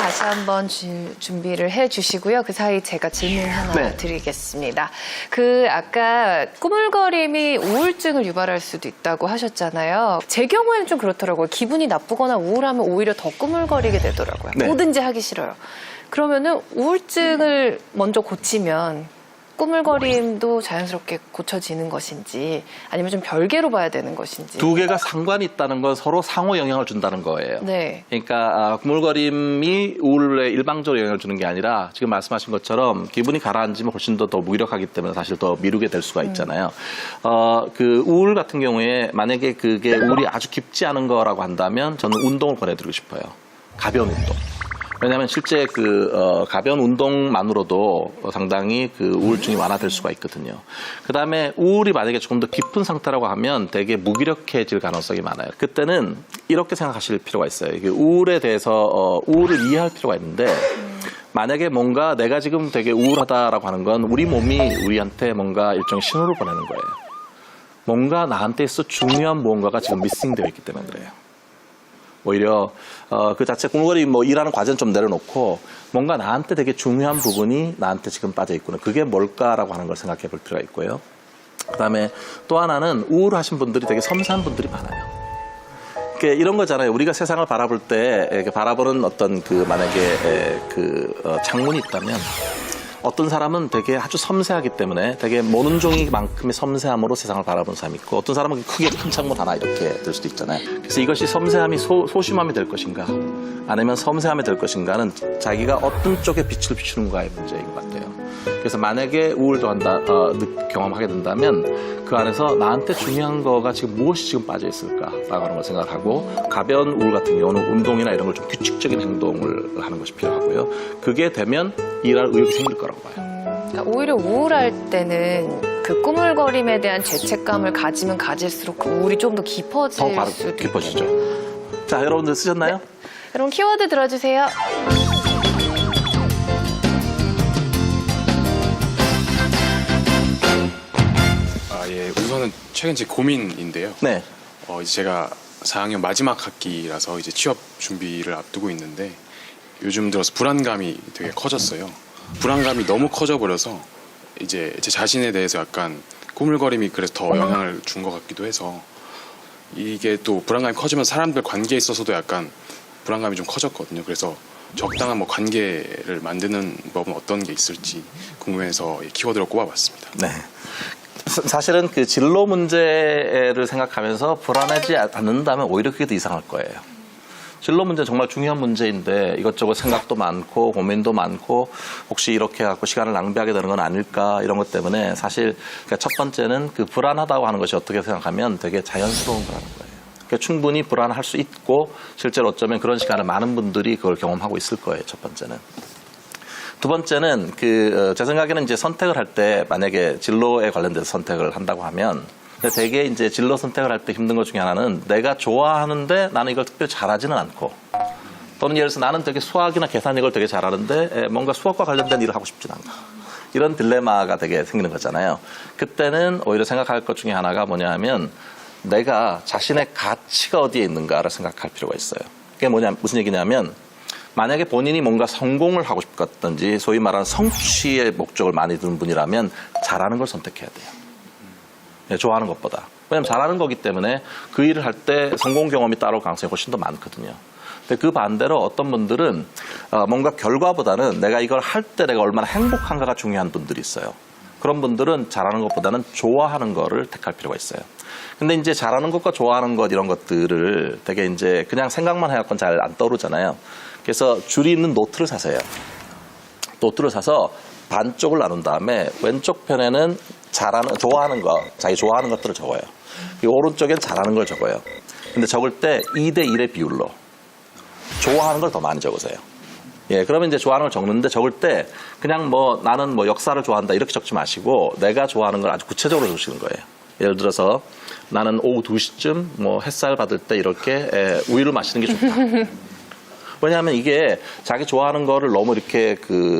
다시 한번 준비를 해주시고요. 그 사이 제가 질문 하나 네. 드리겠습니다. 아까 꾸물거림이 우울증을 유발할 수도 있다고 하셨잖아요. 제 경우에는 좀 그렇더라고요. 기분이 나쁘거나 우울하면 오히려 더 꾸물거리게 되더라고요. 네. 뭐든지 하기 싫어요. 그러면은 우울증을 먼저 고치면 꾸물거림도 자연스럽게 고쳐지는 것인지 아니면 좀 별개로 봐야 되는 것인지. 두 개가 상관이 있다는 건 서로 상호 영향을 준다는 거예요. 네. 그러니까 꾸물거림이 우울에 일방적으로 영향을 주는 게 아니라 지금 말씀하신 것처럼 기분이 가라앉으면 훨씬 더 무기력하기 때문에 사실 더 미루게 될 수가 있잖아요. 그 우울 같은 경우에 만약에 그게 우울이 아주 깊지 않은 거라고 한다면 저는 운동을 권해드리고 싶어요. 가벼운 운동. 왜냐하면 실제 가벼운 운동만으로도 상당히 그 우울증이 완화될 수가 있거든요. 그 다음에 우울이 만약에 조금 더 깊은 상태라고 하면 되게 무기력해질 가능성이 많아요. 그때는 이렇게 생각하실 필요가 있어요. 이게 우울에 대해서 우울을 이해할 필요가 있는데 만약에 뭔가 내가 지금 되게 우울하다라고 하는 건 우리 몸이 우리한테 뭔가 일종의 신호를 보내는 거예요. 뭔가 나한테 있어 중요한 무언가가 지금 미싱되어 있기 때문에 그래요. 오히려 그 자체 꾸물거림 일하는 과정 좀 내려놓고 뭔가 나한테 되게 중요한 부분이 나한테 지금 빠져 있구나. 그게 뭘까라고 하는 걸 생각해 볼 필요가 있고요. 그다음에 또 하나는 우울하신 분들이 되게 섬세한 분들이 많아요. 이런 거잖아요. 우리가 세상을 바라볼 때 이렇게 바라보는 어떤 만약에 창문이 있다면 어떤 사람은 되게 아주 섬세하기 때문에 되게 모는 종이만큼의 섬세함으로 세상을 바라보는 사람이 있고 어떤 사람은 크게 큰 창문 하나 이렇게 될 수도 있잖아요. 그래서 이것이 섬세함이 소심함이 될 것인가 아니면 섬세함이 될 것인가는 자기가 어떤 쪽에 빛을 비추는가의 문제인 것 같아요. 그래서 만약에 우울도 경험하게 된다면 그 안에서 나한테 중요한 거가 지금 무엇이 지금 빠져 있을까라고 하는 걸 생각하고 가벼운 우울 같은 경우는 운동이나 이런 걸 좀 규칙적인 행동을 하는 것이 필요하고요. 그게 되면 일할 의욕이 생길 거라고 봐요. 그러니까 오히려 우울할 때는 그 꾸물거림에 대한 죄책감을 가지면 가질수록 그 우울이 좀 더 깊어질 수도 깊어지죠. 있겠네요. 자, 여러분들 쓰셨나요? 네. 여러분 키워드 들어주세요. 예, 우선은 최근 제 고민인데요. 네. 이제 제가 4학년 마지막 학기라서 이제 취업 준비를 앞두고 있는데 요즘 들어서 불안감이 되게 커졌어요. 불안감이 너무 커져버려서 이제 제 자신에 대해서 약간 꾸물거림이 그래서 더 영향을 준 것 같기도 해서 이게 또 불안감이 커지면 사람들 관계에 있어서도 약간 불안감이 좀 커졌거든요. 그래서 적당한 관계를 만드는 법은 어떤 게 있을지 궁금해서 키워드로 꼽아봤습니다. 네. 사실은 그 진로 문제를 생각하면서 불안하지 않는다면 오히려 그게 더 이상할 거예요. 진로 문제는 정말 중요한 문제인데 이것저것 생각도 많고 고민도 많고 혹시 이렇게 해갖고 시간을 낭비하게 되는 건 아닐까 이런 것 때문에 사실 첫 번째는 그 불안하다고 하는 것이 어떻게 생각하면 되게 자연스러운 거라는 거예요. 그러니까 충분히 불안할 수 있고 실제로 어쩌면 그런 시간을 많은 분들이 그걸 경험하고 있을 거예요. 첫 번째는. 두 번째는 제 생각에는 이제 선택을 할 때 만약에 진로에 관련돼서 선택을 한다고 하면 되게 이제 진로 선택을 할 때 힘든 것 중에 하나는 내가 좋아하는데 나는 이걸 특별히 잘하지는 않고 또는 예를 들어서 나는 되게 수학이나 계산 이걸 되게 잘하는데 뭔가 수학과 관련된 일을 하고 싶진 않다. 이런 딜레마가 되게 생기는 거잖아요. 그때는 오히려 생각할 것 중에 하나가 뭐냐 하면 내가 자신의 가치가 어디에 있는가를 생각할 필요가 있어요. 그게 무슨 얘기냐면 만약에 본인이 뭔가 성공을 하고 싶었든지 소위 말하는 성취의 목적을 많이 두는 분이라면 잘하는 걸 선택해야 돼요. 네, 좋아하는 것보다. 왜냐하면 잘하는 거기 때문에 그 일을 할 때 성공 경험이 따라올 가능성이 훨씬 더 많거든요. 근데 그 반대로 어떤 분들은 뭔가 결과보다는 내가 이걸 할 때 내가 얼마나 행복한가가 중요한 분들이 있어요. 그런 분들은 잘하는 것보다는 좋아하는 거를 택할 필요가 있어요. 근데 이제 잘하는 것과 좋아하는 것 이런 것들을 되게 이제 그냥 생각만 해갖고는 잘 안 떠오르잖아요. 그래서 줄이 있는 노트를 사세요. 노트를 사서 반쪽을 나눈 다음에 왼쪽 편에는 좋아하는 거, 자기 좋아하는 것들을 적어요. 오른쪽엔 잘하는 걸 적어요. 근데 적을 때 2대 1의 비율로 좋아하는 걸 더 많이 적으세요. 예, 그러면 이제 좋아하는 걸 적는데 적을 때 그냥 나는 역사를 좋아한다 이렇게 적지 마시고 내가 좋아하는 걸 아주 구체적으로 적으시는 거예요. 예를 들어서 나는 오후 2시쯤 햇살 받을 때 이렇게 우유를 마시는 게 좋다. 왜냐하면 이게 자기 좋아하는 거를 너무 이렇게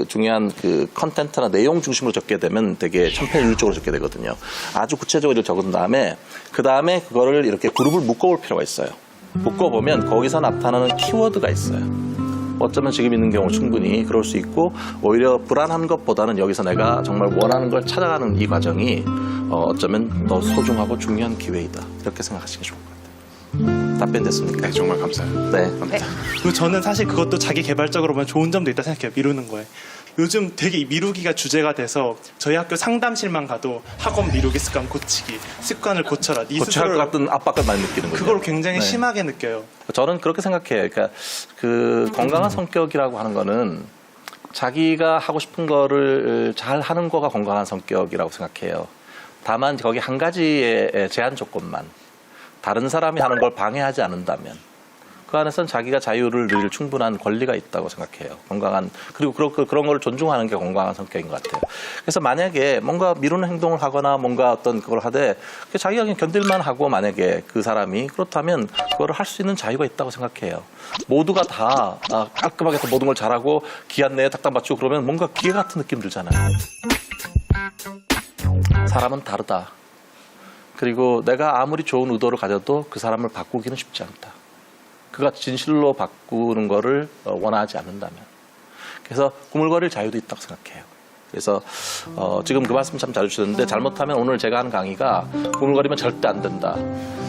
중요한 컨텐츠나 내용 중심으로 적게 되면 되게 천편일률적으로 적게 되거든요. 아주 구체적으로 적은 다음에 그 다음에 그거를 이렇게 그룹을 묶어볼 필요가 있어요. 묶어보면 거기서 나타나는 키워드가 있어요. 어쩌면 지금 있는 경우 충분히 그럴 수 있고 오히려 불안한 것보다는 여기서 내가 정말 원하는 걸 찾아가는 이 과정이 어쩌면 더 소중하고 중요한 기회이다. 이렇게 생각하시기 좋을 것 같아요. 답변 됐습니까? 네, 정말 감사해요. 네. 그리고 저는 사실 그것도 자기 개발적으로 보면 좋은 점도 있다 생각해요. 미루는 거에. 요즘 되게 이 미루기가 주제가 돼서 저희 학교 상담실만 가도 학원 미루기 습관 고치기, 습관을 고쳐라. 네 고쳐할 것 스스로를- 같은 압박을 많이 느끼는 거죠. 그걸 굉장히 네. 심하게 느껴요. 저는 그렇게 생각해요. 그러니까 그 건강한 성격이라고 하는 거는 자기가 하고 싶은 거를 잘 하는 거가 건강한 성격이라고 생각해요. 다만 거기 한 가지의 제한 조건만 다른 사람이 하는 걸 방해하지 않는다면 그 안에서는 자기가 자유를 누릴 충분한 권리가 있다고 생각해요. 건강한 그리고 그런 걸 존중하는 게 건강한 성격인 것 같아요. 그래서 만약에 뭔가 미루는 행동을 하거나 뭔가 어떤 그걸 하되 자기가 그냥 견딜만 하고 만약에 그 사람이 그렇다면 그거를 할 수 있는 자유가 있다고 생각해요. 모두가 다 깔끔하게 모든 걸 잘하고 기한 내에 딱딱 맞추고 그러면 뭔가 기계 같은 느낌 들잖아요. 사람은 다르다. 그리고 내가 아무리 좋은 의도를 가져도 그 사람을 바꾸기는 쉽지 않다. 그가 진실로 바꾸는 거를 원하지 않는다면. 그래서 꾸물거릴 자유도 있다고 생각해요. 그래서 지금 그 말씀 참 잘 주셨는데 잘못하면 오늘 제가 하는 강의가 꾸물거리면 절대 안 된다.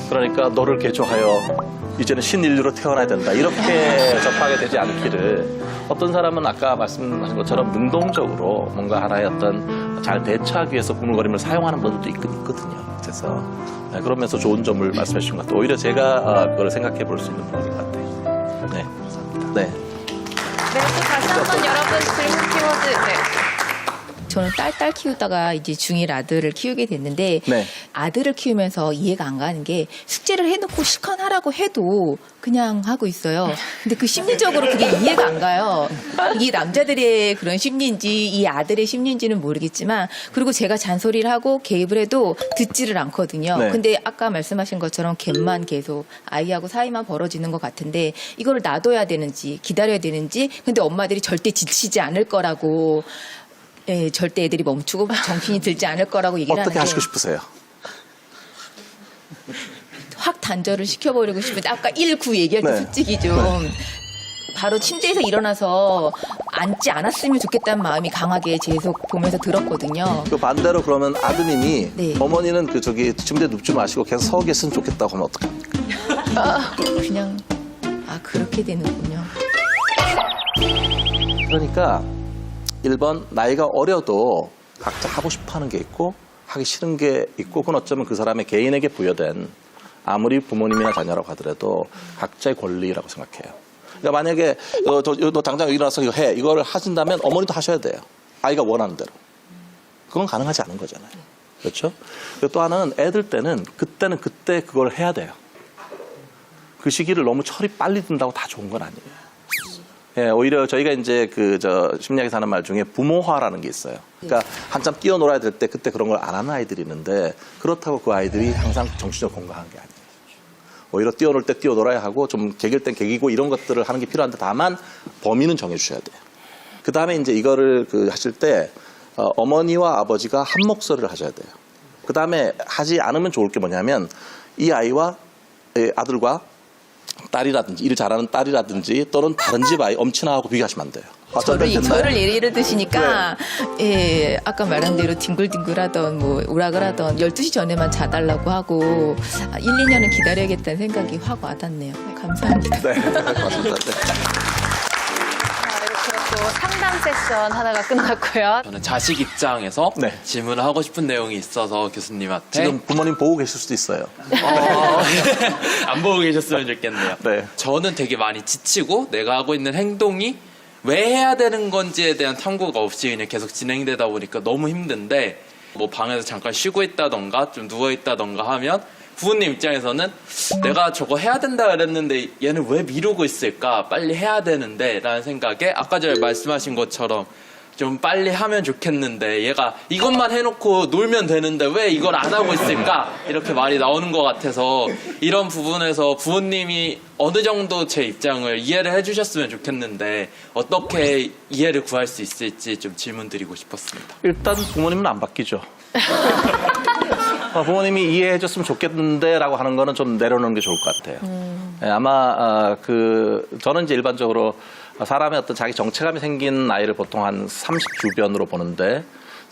그러니까 너를 개조하여 이제는 신인류로 태어나야 된다. 이렇게 접하게 되지 않기를 어떤 사람은 아까 말씀하신 것처럼 능동적으로 뭔가 하나의 어떤 잘 대처하기 위해서 꾸물거림을 사용하는 분들도 있거든요. 그래서 그러면서 좋은 점을 말씀해 주신 것 같아요. 오히려 제가 그걸 생각해 볼 수 있는 부분인 것 같아요. 네. 네. 네, 또 다시 한번 여러분 질문 키워드. 네. 저는 딸 키우다가 이제 중1 아들을 키우게 됐는데 네. 아들을 키우면서 이해가 안 가는 게 숙제를 해놓고 실컷하라고 해도 그냥 하고 있어요. 근데 그 심리적으로 그게 이해가 안 가요. 이게 남자들의 그런 심리인지 이 아들의 심리인지는 모르겠지만 그리고 제가 잔소리를 하고 개입을 해도 듣지를 않거든요. 네. 근데 아까 말씀하신 것처럼 갭만 계속 아이하고 사이만 벌어지는 것 같은데 이거를 놔둬야 되는지 기다려야 되는지 근데 엄마들이 절대 지치지 않을 거라고 예, 절대 애들이 멈추고 정신이 들지 않을 거라고 얘기를 어떻게 하는데 하시고 싶으세요? 확 단절을 시켜버리고 싶은데 아까 1-9 얘기할 때 네. 솔직히 좀 바로 침대에서 일어나서 앉지 않았으면 좋겠다는 마음이 강하게 계속 보면서 들었거든요. 그 반대로 그러면 아드님이 네. 어머니는 저기 침대에 눕지 마시고 계속 서 계셨으면 좋겠다고 하면 어떡합니까? 그냥 그렇게 되는군요. 그러니까 1번 나이가 어려도 각자 하고 싶어 하는 게 있고 하기 싫은 게 있고 그건 어쩌면 그 사람의 개인에게 부여된 아무리 부모님이나 자녀라고 하더라도 각자의 권리라고 생각해요. 그러니까 만약에 너 당장 일어나서 이거 해 이거를 하신다면 어머니도 하셔야 돼요. 아이가 원하는 대로. 그건 가능하지 않은 거잖아요. 그렇죠? 그리고 또 하나는 애들 때는 그때는 그때 그걸 해야 돼요. 그 시기를 너무 철이 빨리 든다고 다 좋은 건 아니에요. 예, 오히려 저희가 이제 심리학에서 하는 말 중에 부모화라는 게 있어요. 그러니까 한참 뛰어놀아야 될 때 그때 그런 걸 안 하는 아이들이 있는데 그렇다고 그 아이들이 항상 정신적으로 건강한 게 아니에요. 오히려 뛰어놀 때 뛰어놀아야 하고 좀 개길 땐 개기고 이런 것들을 하는 게 필요한데 다만 범위는 정해주셔야 돼요. 그 다음에 이제 이거를 하실 때 어머니와 아버지가 한 목소리를 하셔야 돼요. 그 다음에 하지 않으면 좋을 게 뭐냐면 이 아이와 아들과 딸이라든지 일 잘하는 딸이라든지 또는 다른 집 아이 엄친아하고 비교하시면 안 돼요. 저를 예를 드시니까 예, 아까 말한 대로 뒹굴뒹굴하던 뭐 오락을 하던 12시 전에만 자달라고 하고 1, 2년은 기다려야겠다는 생각이 확 와닿네요. 감사합니다. 네, 맞습니다. 네. 이렇게 또 상담 세션 하나가 끝났고요. 저는 자식 입장에서 네. 질문을 하고 싶은 내용이 있어서 교수님한테 지금 부모님 보고 계실 수도 있어요. 안 보고 계셨으면 좋겠네요. 네. 저는 되게 많이 지치고 내가 하고 있는 행동이 왜 해야 되는 건지에 대한 탐구가 없이 그냥 계속 진행되다 보니까 너무 힘든데 뭐 방에서 잠깐 쉬고 있다던가 좀 누워 있다던가 하면 부모님 입장에서는 내가 저거 해야 된다 그랬는데 얘는 왜 미루고 있을까 빨리 해야 되는데 라는 생각에 아까 전에 말씀하신 것처럼 좀 빨리 하면 좋겠는데 얘가 이것만 해놓고 놀면 되는데 왜 이걸 안 하고 있을까 이렇게 말이 나오는 것 같아서 이런 부분에서 부모님이 어느 정도 제 입장을 이해를 해주셨으면 좋겠는데 어떻게 이해를 구할 수 있을지 좀 질문 드리고 싶었습니다. 일단 부모님은 안 바뀌죠. 부모님이 이해해줬으면 좋겠는데 라고 하는 거는 좀 내려놓는 게 좋을 것 같아요. 아마 저는 이제 일반적으로 사람의 어떤 자기 정체감이 생긴 나이를 보통 한 30 주변으로 보는데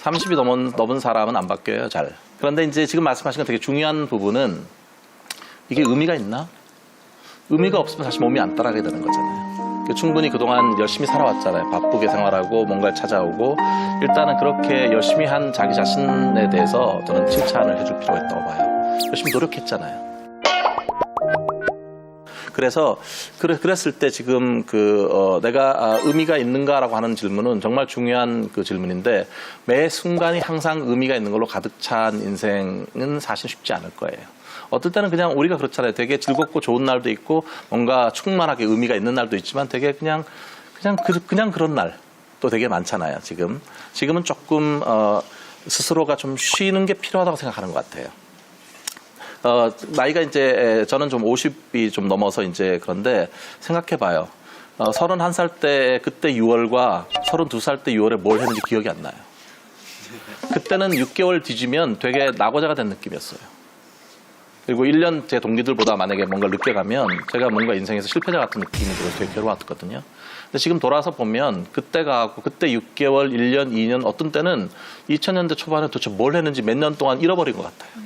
30이 넘은 사람은 안 바뀌어요, 잘. 그런데 이제 지금 말씀하신 건 되게 중요한 부분은 이게 의미가 있나? 의미가 없으면 사실 몸이 안 따라가게 되는 거잖아요. 충분히 그동안 열심히 살아왔잖아요. 바쁘게 생활하고 뭔가를 찾아오고 일단은 그렇게 열심히 한 자기 자신에 대해서 저는 칭찬을 해줄 필요가 있다고 봐요. 열심히 노력했잖아요. 그래서 그랬을 때 지금 내가 의미가 있는가라고 하는 질문은 정말 중요한 그 질문인데 매 순간이 항상 의미가 있는 걸로 가득 찬 인생은 사실 쉽지 않을 거예요. 어떨 때는 그냥 우리가 그렇잖아요. 되게 즐겁고 좋은 날도 있고 뭔가 충만하게 의미가 있는 날도 있지만 되게 그냥 그런 날도 되게 많잖아요. 지금은 조금 스스로가 좀 쉬는 게 필요하다고 생각하는 것 같아요. 나이가 이제 저는 좀 50이 좀 넘어서 이제 그런데 생각해봐요. 31살 때 그때 6월과 32살 때 6월에 뭘 했는지 기억이 안 나요. 그때는 6개월 뒤지면 되게 낙오자가 된 느낌이었어요. 그리고 1년 제 동기들보다 만약에 뭔가 늦게 가면 제가 뭔가 인생에서 실패자 같은 느낌이 들어서 되게 괴로웠거든요. 근데 지금 돌아서 보면 그때가 그때 6개월, 1년, 2년 어떤 때는 2000년대 초반에 도대체 뭘 했는지 몇 년 동안 잃어버린 것 같아요.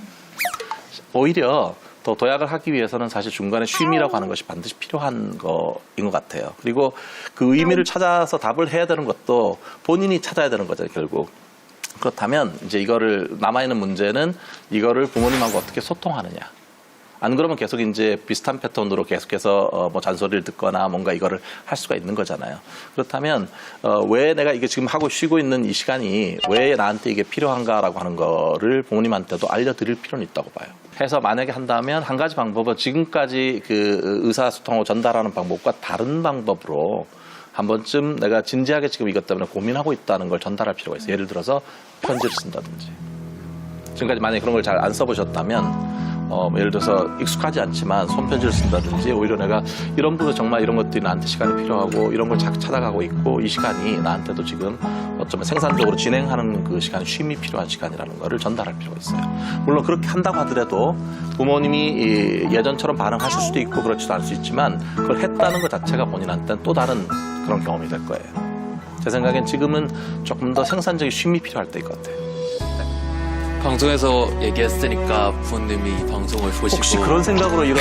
오히려 더 도약을 하기 위해서는 사실 중간에 쉼이라고 하는 것이 반드시 필요한 거인 것 같아요. 그리고 그 의미를 찾아서 답을 해야 되는 것도 본인이 찾아야 되는 거잖아요, 결국. 그렇다면 이제 이거를 남아있는 문제는 이거를 부모님하고 어떻게 소통하느냐. 안 그러면 계속 이제 비슷한 패턴으로 계속해서 뭐 잔소리를 듣거나 뭔가 이거를 할 수가 있는 거잖아요. 그렇다면 왜 내가 이게 지금 하고 쉬고 있는 이 시간이 왜 나한테 이게 필요한가라고 하는 거를 부모님한테도 알려드릴 필요는 있다고 봐요. 해서 만약에 한다면 한 가지 방법은 지금까지 그 의사소통하고 전달하는 방법과 다른 방법으로 한 번쯤 내가 진지하게 지금 이것 때문에 고민하고 있다는 걸 전달할 필요가 있어요. 예를 들어서 편지를 쓴다든지. 지금까지 만약에 그런 걸 잘 안 써보셨다면 예를 들어서 익숙하지 않지만 손편지를 쓴다든지 오히려 내가 이런 부분 정말 이런 것들이 나한테 시간이 필요하고 이런 걸 찾아가고 있고 이 시간이 나한테도 지금 어쩌면 생산적으로 진행하는 그 시간이 쉼이 필요한 시간이라는 거를 전달할 필요가 있어요. 물론 그렇게 한다고 하더라도 부모님이 예전처럼 반응하실 수도 있고 그렇지도 않을 수 있지만 그걸 했다는 것 자체가 본인한테는 또 다른 그런 경험이 될 거예요. 제 생각엔 지금은 조금 더 생산적인 쉼이 필요할 때일 것 같아요. 방송에서 얘기했으니까 부모님이 방송을 보시고 혹시 그런 생각으로 이런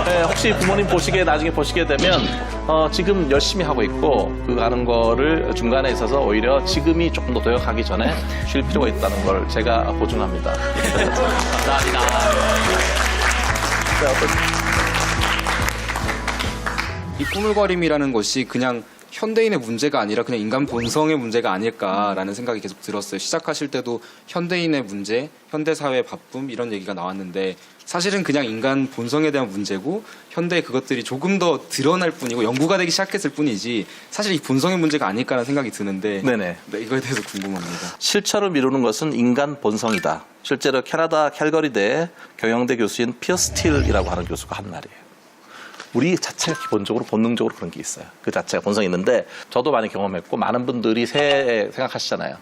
네, 혹시 부모님 나중에 보시게 되면 지금 열심히 하고 있고 그 하는 거를 중간에 있어서 오히려 지금이 조금 더 도약하기 전에 쉴 필요가 있다는 걸 제가 보증합니다. 감사합니다. 이 꾸물거림이라는 것이 그냥 현대인의 문제가 아니라 그냥 인간 본성의 문제가 아닐까라는 생각이 계속 들었어요. 시작하실 때도 현대인의 문제, 현대사회의 바쁨 이런 얘기가 나왔는데 사실은 그냥 인간 본성에 대한 문제고 현대에 그것들이 조금 더 드러날 뿐이고 연구가 되기 시작했을 뿐이지 사실 이 본성의 문제가 아닐까라는 생각이 드는데 네네. 네, 이거에 대해서 궁금합니다. 실체를 미루는 것은 인간 본성이다. 실제로 캐나다 캘거리대 경영대 교수인 피어 스틸이라고 하는 교수가 한 말이에요. 우리 자체가 기본적으로 본능적으로 그런 게 있어요. 그 자체가 본성이 있는데 저도 많이 경험했고 많은 분들이 새해 생각하시잖아요.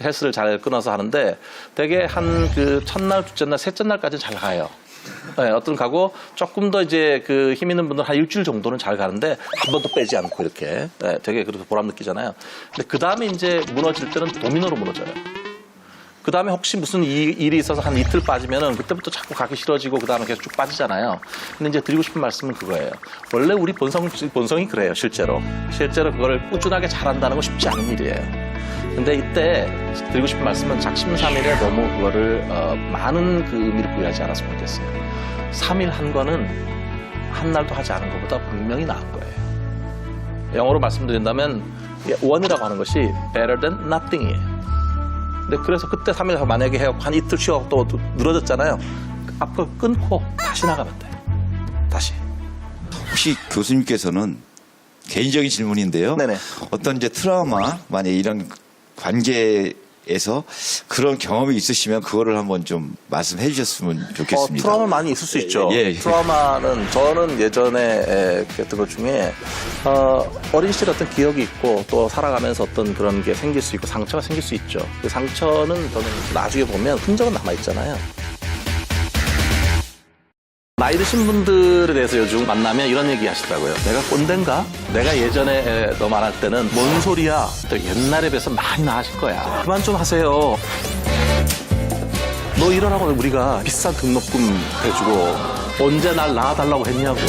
헬스를 잘 끊어서 하는데 되게 한 그 첫날, 둘째 날, 셋째 날까지는 잘 가요. 네, 어떤 가고 조금 더 이제 그 힘 있는 분들은 한 일주일 정도는 잘 가는데 한 번도 빼지 않고 이렇게 네, 되게 그래서 보람 느끼잖아요. 근데 그 다음에 이제 무너질 때는 도미노로 무너져요. 그 다음에 혹시 무슨 일이 있어서 한 이틀 빠지면은 그때부터 자꾸 가기 싫어지고 그 다음에 계속 쭉 빠지잖아요. 근데 이제 드리고 싶은 말씀은 그거예요. 원래 우리 본성이 그래요, 실제로. 실제로 그걸 꾸준하게 잘한다는 건 쉽지 않은 일이에요. 근데 이때 드리고 싶은 말씀은 작심삼일에 너무 그거를 많은 그 의미를 부여하지 않았으면 좋겠어요. 3일 한 거는 한 날도 하지 않은 것보다 분명히 나은 거예요. 영어로 말씀드린다면 원이라고 하는 것이 better than nothing이에요. 근데 그래서 그때 3일 만약에 해갖고 한 이틀 쉬어갖고 또 늘어졌잖아요. 앞으로 끊고 다시 나가면 돼요. 다시. 혹시 교수님께서는 개인적인 질문인데요. 네네. 어떤 이제 트라우마, 만약에 이런 관계에서 그런 경험이 있으시면 그거를 한번 좀 말씀해 주셨으면 좋겠습니다. 트라우마 많이 있을 수 있죠. 예. 트라우마는 저는 예전에 했던 것 중에 어린 시절 어떤 기억이 있고 또 살아가면서 어떤 그런 게 생길 수 있고 상처가 생길 수 있죠. 그 상처는 저는 나중에 보면 흔적은 남아있잖아요. 나이 드신 분들에 대해서 요즘 만나면 이런 얘기 하시더라고요. 내가 꼰대인가? 내가 예전에 너 말할 때는 뭔 소리야? 또 옛날에 비해서 많이 나아질 거야. 그만 좀 하세요. 너 이러라고 우리가 비싼 등록금 대주고 언제 날 낳아달라고 했냐고.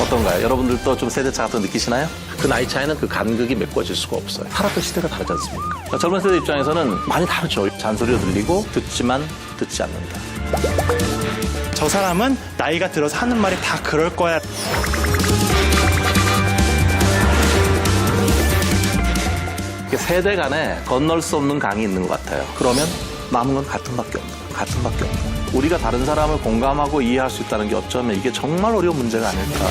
어떤가요? 여러분들도 좀 세대 차가 더 느끼시나요? 그 나이 차이는 그 간극이 메꿔질 수가 없어요. 살았던 시대가 다르지 않습니까? 그러니까 젊은 세대 입장에서는 많이 다르죠. 잔소리가 들리고 듣지만 듣지 않는다. 저 사람은 나이가 들어서 하는 말이 다 그럴 거야. 세대 간에 건널 수 없는 강이 있는 것 같아요. 그러면 남은 건 같은 밖에 없는 거예요. 같은 밖에 없는 거예요. 우리가 다른 사람을 공감하고 이해할 수 있다는 게 어쩌면 이게 정말 어려운 문제가 아닐까.